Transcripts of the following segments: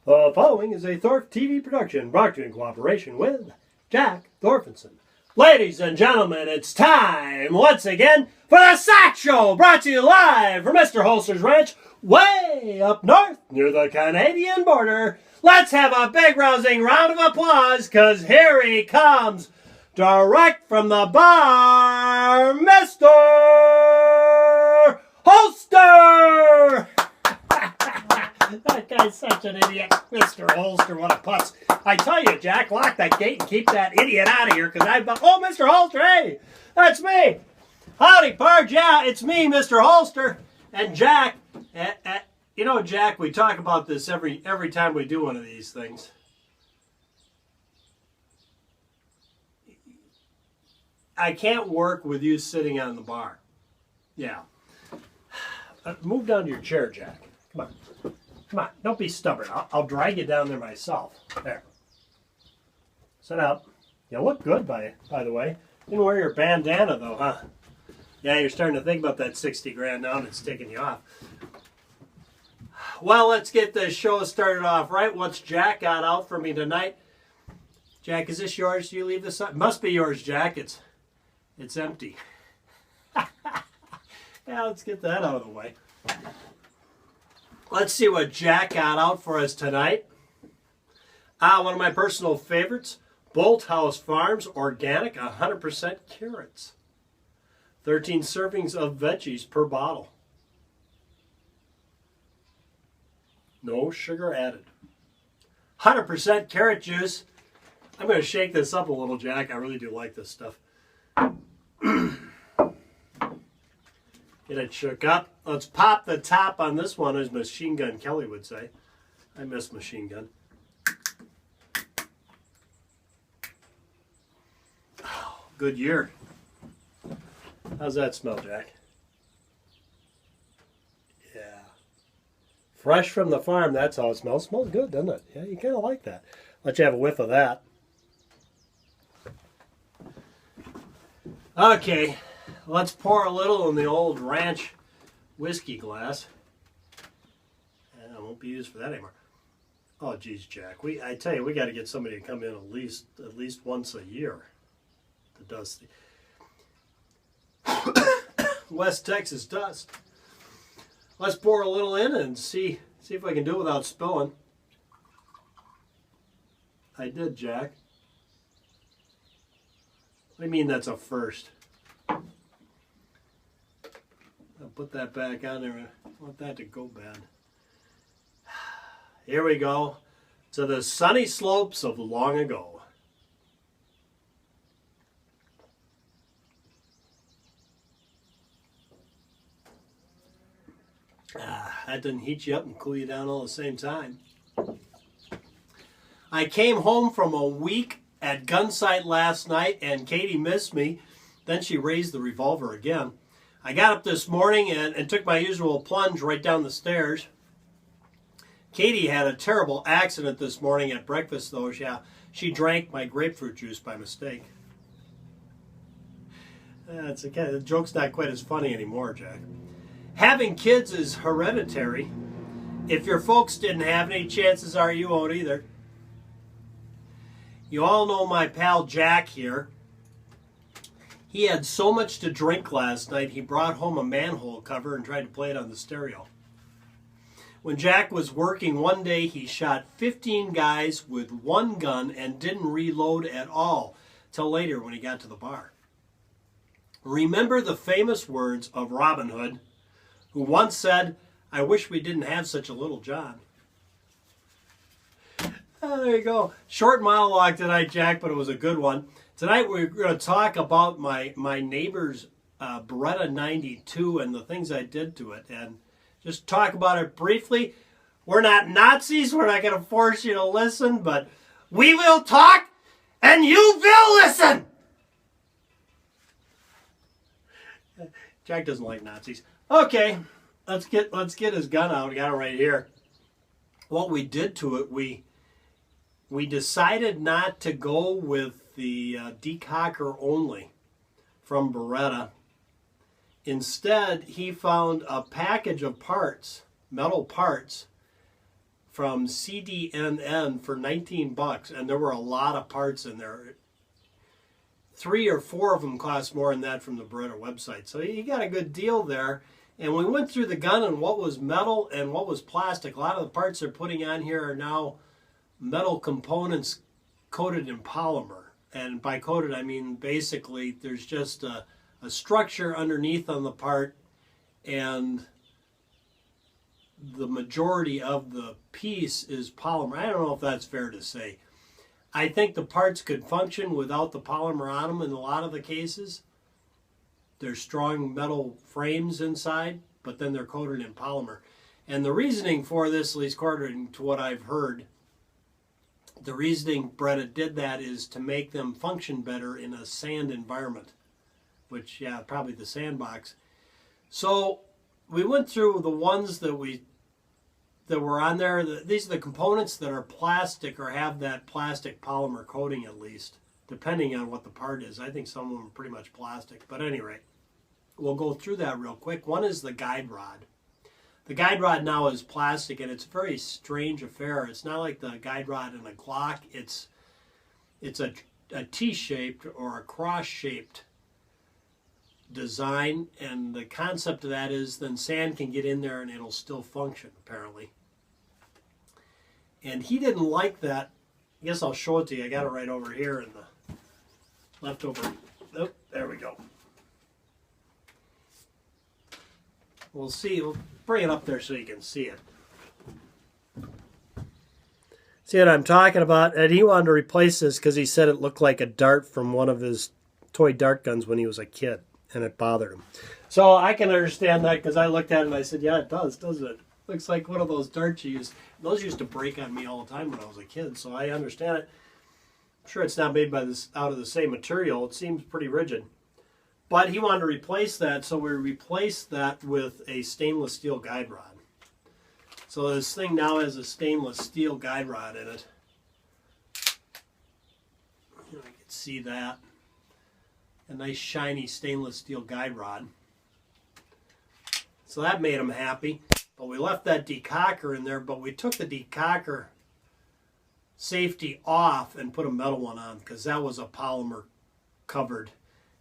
The following is a Thorpe TV production brought to you in cooperation with Jack Thorfinson. Ladies and gentlemen, it's time once again for the SOCS Show, brought to you live from Mr. Holster's Ranch, way up north near the Canadian border. Let's have a big rousing round of applause, because here he comes, direct from the bar, Mr. Holster! That guy's such an idiot. Mr. Holster, what a putz. I tell you, Jack, lock that gate and keep that idiot out of here, because I've... Oh, Mr. Holster, hey, that's me. Howdy, Parge. Yeah, it's me, Mr. Holster. And Jack, you know, Jack, we talk about this every time we do one of these things. I can't work with you sitting on the bar. Yeah. Move down to your chair, Jack. Come on. Come on, don't be stubborn. I'll drag you down there myself. There. Sit up. You look good, by the way. You didn't wear your bandana, though, huh? Yeah, you're starting to think about that 60 grand now, and it's taking you off. Well, let's get this show started off right. What's Jack got out for me tonight? Jack, is this yours? Do you leave this up? It must be yours, Jack. It's empty. Yeah, let's get that out of the way. Let's see what Jack got out for us tonight. One of my personal favorites, Bolt House Farms Organic 100% carrots. 13 servings of veggies per bottle. No sugar added. 100% carrot juice. I'm going to shake this up a little, Jack. I really do like this stuff. Get it shook up. Let's pop the top on this one, as Machine Gun Kelly would say. I miss Machine Gun. Oh, good year. How's that smell, Jack? Yeah. Fresh from the farm, that's how it smells. Smells good, doesn't it? Yeah, you kind of like that. Let you have a whiff of that. Okay. Let's pour a little in the old ranch whiskey glass. And it won't be used for that anymore. Oh, geez, Jack. I tell you, we got to get somebody to come in at least once a year to dust the West Texas dust. Let's pour a little in and see if I can do it without spilling. I did, Jack. What do you mean that's a first? I'll put that back on there. I want that to go bad. Here we go to the sunny slopes of long ago. That didn't heat you up and cool you down all at the same time. I came home from a week at Gunsight last night, and Katie missed me. Then she raised the revolver again. I got up this morning and took my usual plunge right down the stairs. Katie had a terrible accident this morning at breakfast, though. Yeah, she drank my grapefruit juice by mistake. The joke's not quite as funny anymore, Jack. Having kids is hereditary. If your folks didn't have any, chances are you won't either. You all know my pal Jack here. He had so much to drink last night, he brought home a manhole cover and tried to play it on the stereo. When Jack was working one day, he shot 15 guys with one gun and didn't reload at all till later when he got to the bar. Remember the famous words of Robin Hood, who once said, "I wish we didn't have such a little John." Oh, there you go. Short monologue tonight, Jack, but it was a good one. Tonight we're going to talk about my neighbor's Beretta 92 and the things I did to it, and just talk about it briefly. We're not Nazis. We're not going to force you to listen, but we will talk and you will listen. Jack doesn't like Nazis. Okay, let's get his gun out. We got it right here. What we did to it, we decided not to go with the decocker only from Beretta. Instead, he found a package of parts, metal parts, from CDNN for 19 bucks, and there were a lot of parts in there. 3 or 4 of them cost more than that from the Beretta website. So you got a good deal there. And we went through the gun and what was metal and what was plastic. A lot of the parts they're putting on here are now metal components coated in polymer. And by coated, I mean basically there's just a structure underneath on the part, and the majority of the piece is polymer. I don't know if that's fair to say. I think the parts could function without the polymer on them in a lot of the cases. There's strong metal frames inside, but then they're coated in polymer. And the reasoning for this, at least according to what I've heard, the reasoning Beretta did that is to make them function better in a sand environment, which, yeah, probably the sandbox. So we went through the ones that were on there. These are the components that are plastic or have that plastic polymer coating at least, depending on what the part is. I think some of them are pretty much plastic. But at any rate, we'll go through that real quick. One is the guide rod. The guide rod now is plastic, and it's a very strange affair. It's not like the guide rod in a Glock. It's a T-shaped or a cross-shaped design, and the concept of that is then sand can get in there and it'll still function, apparently. And he didn't like that. I guess I'll show it to you. I got it right over here in the leftover. Oh, there we go. We'll see. We'll bring it up there so you can see it. See what I'm talking about? And he wanted to replace this because he said it looked like a dart from one of his toy dart guns when he was a kid, and it bothered him. So I can understand that because I looked at it and I said, yeah, it does, doesn't it? Looks like one of those darts you used. Those used to break on me all the time when I was a kid, so I understand it. I'm sure it's not made by this out of the same material. It seems pretty rigid. But he wanted to replace that, so we replaced that with a stainless steel guide rod. So this thing now has a stainless steel guide rod in it. You can see that. A nice shiny stainless steel guide rod. So that made him happy. But we left that decocker in there, but we took the decocker safety off and put a metal one on because that was a polymer covered.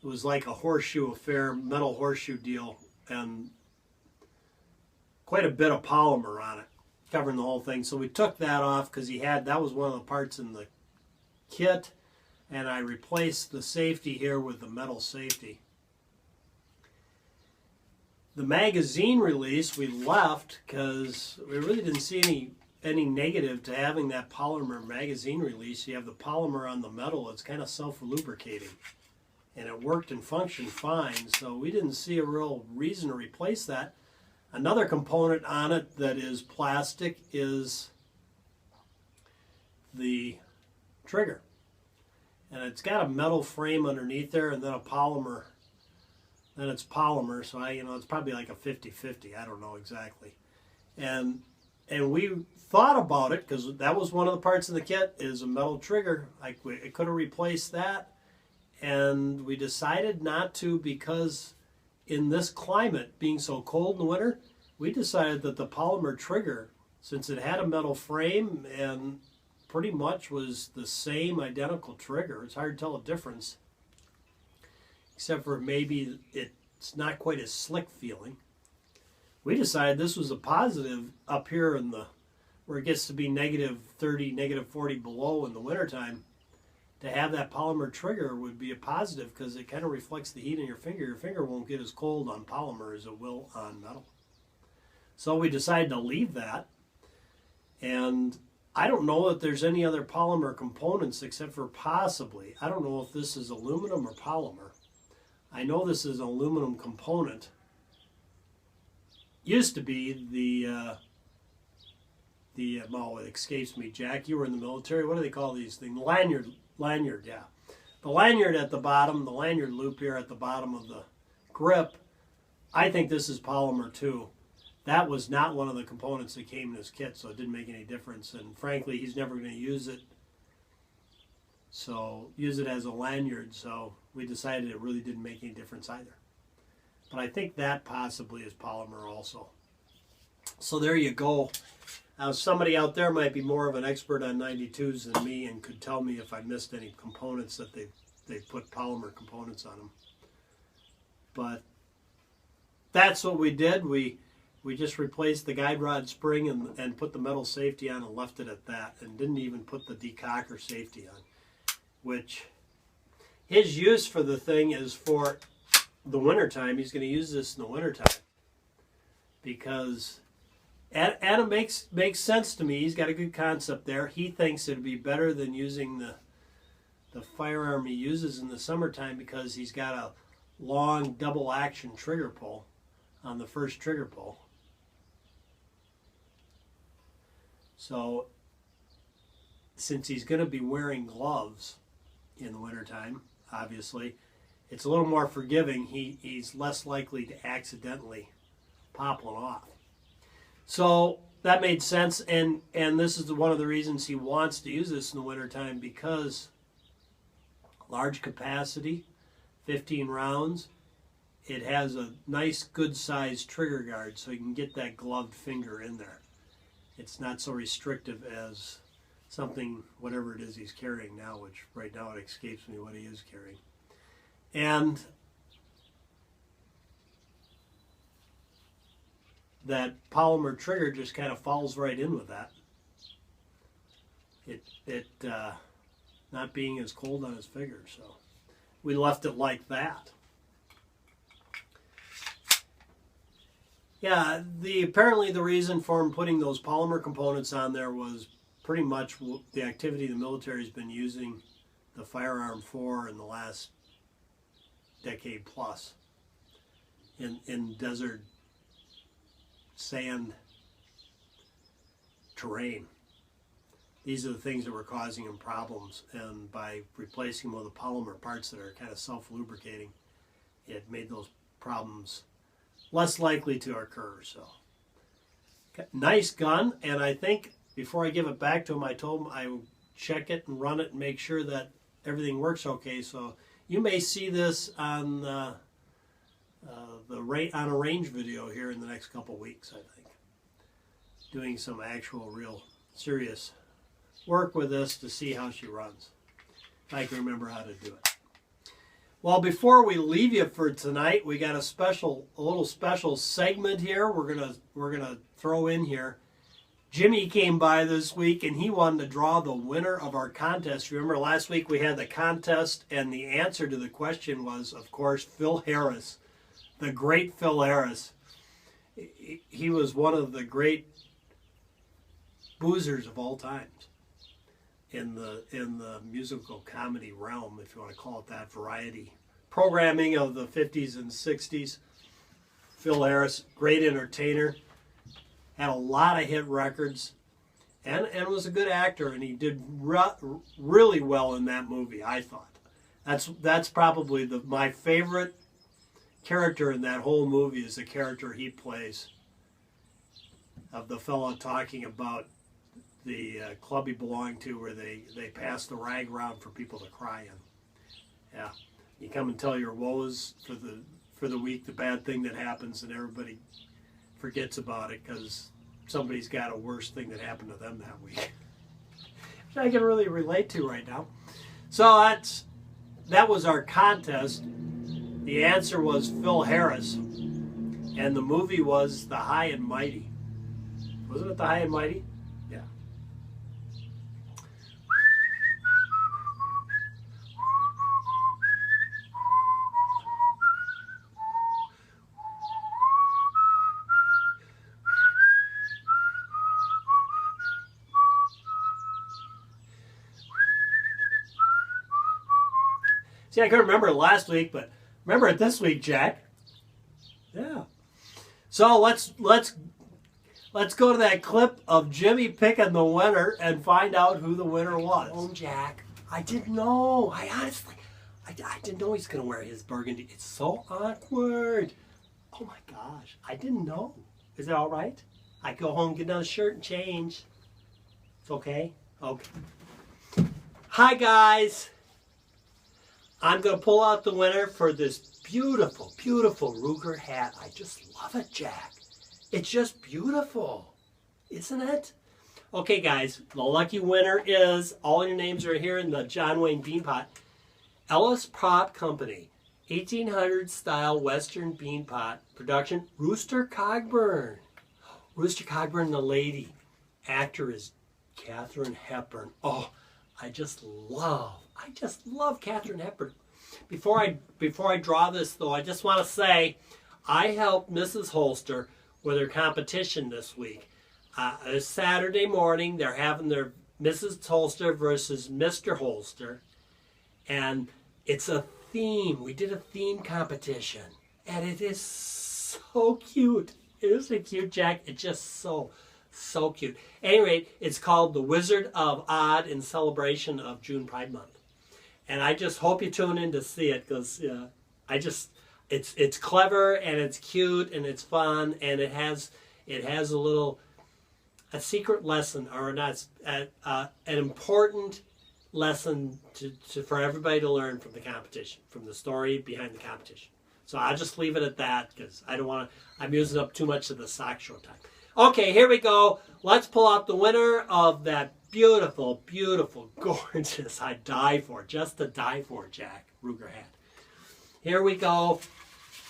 It was like a horseshoe affair, metal horseshoe deal, and quite a bit of polymer on it, covering the whole thing. So we took that off because that was one of the parts in the kit, and I replaced the safety here with the metal safety. The magazine release we left because we really didn't see any negative to having that polymer magazine release. You have the polymer on the metal, it's kind of self-lubricating. And it worked and functioned fine, so we didn't see a real reason to replace that. Another component on it that is plastic is the trigger. And it's got a metal frame underneath there and then a polymer. Then it's polymer, so it's probably like a 50-50, I don't know exactly. And we thought about it because that was one of the parts of the kit is a metal trigger. It could have replaced that. And we decided not to because in this climate, being so cold in the winter, we decided that the polymer trigger, since it had a metal frame and pretty much was the same identical trigger, it's hard to tell a difference, except for maybe it's not quite as slick feeling. We decided this was a positive up here in where it gets to be -30, -40 below in the wintertime. To have that polymer trigger would be a positive because it kind of reflects the heat in your finger. Your finger won't get as cold on polymer as it will on metal. So we decided to leave that. And I don't know that there's any other polymer components except for possibly. I don't know if this is aluminum or polymer. I know this is an aluminum component. Used to be oh, it escapes me, Jack. You were in the military. What do they call these things? Lanyard, yeah. The lanyard at the bottom, the lanyard loop here at the bottom of the grip, I think this is polymer too. That was not one of the components that came in his kit, so it didn't make any difference. And frankly, he's never going to use it. So, use it as a lanyard, so we decided it really didn't make any difference either. But I think that possibly is polymer also. So there you go. Somebody out there might be more of an expert on 92s than me and could tell me if I missed any components that they put polymer components on them. But that's what we did. We just replaced the guide rod spring and put the metal safety on and left it at that, and didn't even put the decocker safety on, which his use for the thing is for the wintertime. He's going to use this in the wintertime because Adam makes sense to me. He's got a good concept there. He thinks it'd be better than using the firearm he uses in the summertime because he's got a long double action trigger pull on the first trigger pull. So since he's going to be wearing gloves in the wintertime, obviously, it's a little more forgiving. He's less likely to accidentally pop one off. So that made sense, and this is one of the reasons he wants to use this in the wintertime, because large capacity, 15 rounds, it has a nice good sized trigger guard so you can get that gloved finger in there. It's not so restrictive as something, whatever it is he's carrying now, which right now it escapes me what he is carrying. And that polymer trigger just kind of falls right in with that. It not being as cold on his finger, so we left it like that. Yeah, apparently the reason for him putting those polymer components on there was pretty much the activity the military's been using the firearm for in the last decade plus in desert sand terrain. These are the things that were causing him problems, and by replacing them with the polymer parts that are kind of self-lubricating, it made those problems less likely to occur. So nice gun, and I think before I give it back to him, I told him I would check it and run it and make sure that everything works okay. So you may see this on on a range video here in the next couple weeks, I think. Doing some actual real serious work with this to see how she runs. If I can remember how to do it. Well, before we leave you for tonight, we got a little special segment here we're gonna throw in here. Jimmy came by this week and he wanted to draw the winner of our contest. Remember last week we had the contest and the answer to the question was, of course, Phil Harris, the great Phil Harris. He was one of the great boozers of all times in the musical comedy realm, if you want to call it that, variety programming of the 50s and 60s. Phil Harris, great entertainer, had a lot of hit records, and was a good actor, and he did really well in that movie, I thought. That's probably my favorite character in that whole movie is the character he plays of the fellow talking about the club he belonged to where they pass the rag around for people to cry in. Yeah, you come and tell your woes for the week, the bad thing that happens, and everybody forgets about it because somebody's got a worse thing that happened to them that week, which I can really relate to right now. So that was our contest. The answer was Phil Harris, and the movie was The High and Mighty. Wasn't it The High and Mighty? Yeah. See, I couldn't remember it last week, but remember it this week, Jack. Yeah. So let's go to that clip of Jimmy picking the winner and find out who the winner was. Oh, Jack, I didn't know. I didn't know he's going to wear his burgundy. It's so awkward. Oh, my gosh. I didn't know. Is it all right? I go home, get another shirt, and change. It's okay? Okay. Hi, guys. I'm going to pull out the winner for this beautiful, beautiful Ruger hat. I just love it, Jack. It's just beautiful, isn't it? Okay, guys, the lucky winner is, all your names are here in the John Wayne Beanpot. Ellis Prop Company, 1800 style Western Beanpot production. Rooster Cogburn. Rooster Cogburn, the lady. Actor is Katharine Hepburn. Oh, I just love Katharine Hepburn. Before I draw this, though, I just want to say I helped Mrs. Holster with her competition this week. This Saturday morning, they're having their Mrs. Holster versus Mr. Holster, and it's a theme. We did a theme competition, and it is so cute. Isn't it cute, Jack? It's just so cute. At any rate, it's called The Wizard of Oz in celebration of June Pride Month. And I just hope you tune in to see it, because it's clever and it's cute and it's fun, and it has a secret lesson, or not an important lesson for everybody to learn from the competition, from the story behind the competition. So I'll just leave it at that, because I don't want to. I'm using up too much of the SOCS show time. Okay, here we go. Let's pull out the winner of that beautiful, beautiful, gorgeous, I die for, just to die for, Jack Ruger hat. Here we go.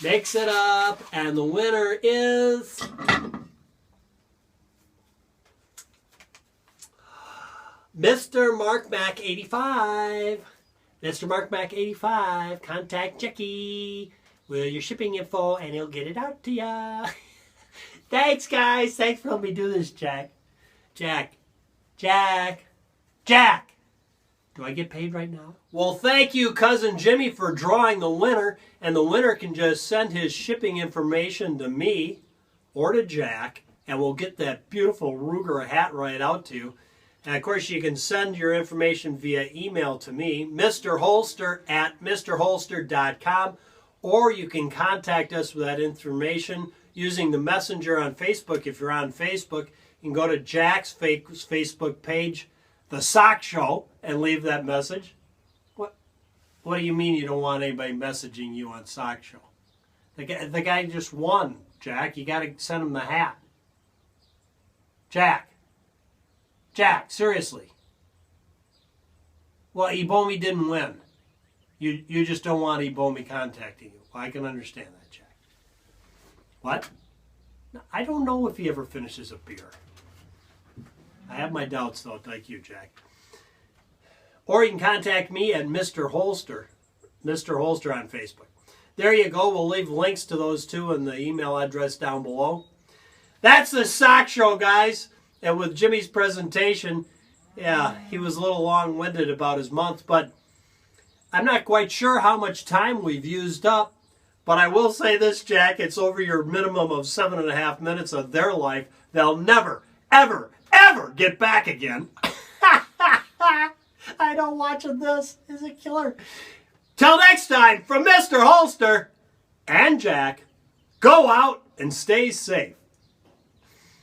Mix it up, and the winner is Mr. Mark Mac 85. Mr. Mark Mac 85. Contact Jackie with your shipping info, and he'll get it out to ya. Thanks, guys. Thanks for letting me do this, Jack. Jack. Do I get paid right now? Well, thank you, Cousin Jimmy, for drawing the winner. And the winner can just send his shipping information to me or to Jack, and we'll get that beautiful Ruger hat right out to you. And, of course, you can send your information via email to me, Mr. Holster at MrHolster.com, or you can contact us with that information using the messenger on Facebook. If you're on Facebook, you can go to Jack's Facebook page, The SOCS Show, and leave that message. What do you mean you don't want anybody messaging you on SOCS Show? The guy just won, Jack. You got to send him the hat. Jack, seriously. Well, Ebomi didn't win. You just don't want Ebomi contacting you. Well, I can understand that, Jack. What? I don't know if he ever finishes a beer. I have my doubts, though. Thank you, Jack. Or you can contact me at Mr. Holster. Mr. Holster on Facebook. There you go. We'll leave links to those two in the email address down below. That's the SOCS Show, guys. And with Jimmy's presentation, yeah, he was a little long-winded about his month, but I'm not quite sure how much time we've used up. But I will say this, Jack, it's over your minimum of 7.5 minutes of their life. They'll never, ever, ever get back again. I know watching this is a killer. Till next time, from Mr. Holster and Jack, go out and stay safe.